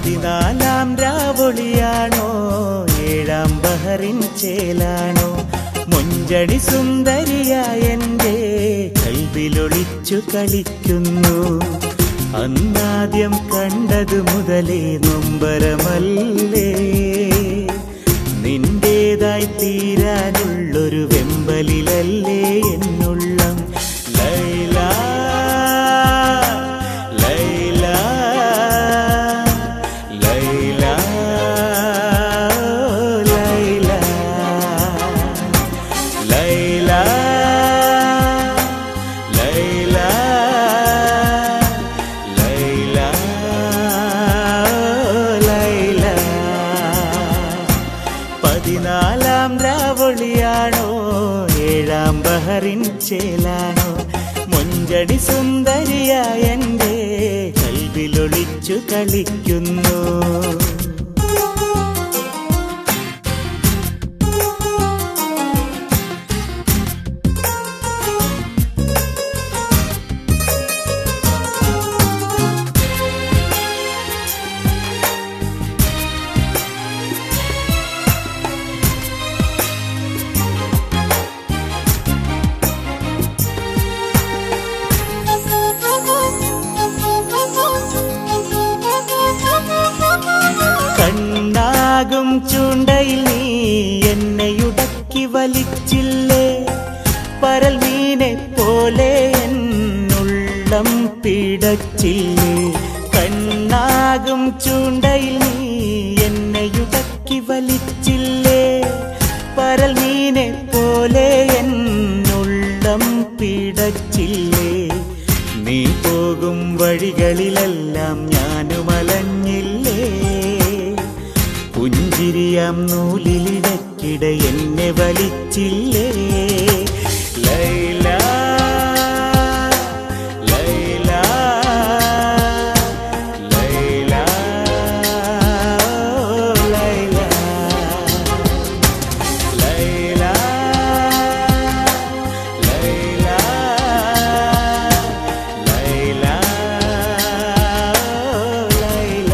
പതിനാലാം രാവൊളിയാണോ ഏഴാം ബഹറിൻ ചേലാണോ മൊഞ്ചടി സുന്ദരിയായ എൻ്റെ കൽവിലൊളിച്ചു കളിക്കുന്നു അന്നാദ്യം കണ്ടതു മുതലേ നൊമ്പരമല്ലേ നിന്റേതായി തീരാനുള്ളൊരു വെമ്പലിലല്ലേ എന്നുള്ളം ലൈല ലൈല ലൈല ലൈല ലൈല ലൈല ലൈല ലൈല പതിനാലാം രാവൊളിയാണോ ഏഴാം ബഹറിൻ ചേലാണോ മൊഞ്ചടി സുന്ദരിയായ എൻ്റെ കൽവിലൊളിച്ചു കളിക്കുന്നു കണ്ണാകും ചൂണ്ടയിൽ നീ എന്നെയുടക്കി വലിച്ചില്ലേ പരൽ മീനെ പോലെ എന്നുള്ളം പിടച്ചില്ലേ കണ്ണാകും ചൂണ്ടയിൽ നീ എന്നെയുടക്കി വലിച്ചില്ലേ പരൽ മീനെ പോലെ എന്നുള്ളം പിടച്ചില്ലേ നീ പോകും വഴികളിലെല്ലാം ഞാനും അലഞ്ഞില്ലേ പുഞ്ചിരിയാം നൂലിലിടക്കിടെ എന്നെ വലിച്ചില്ലേ ലൈല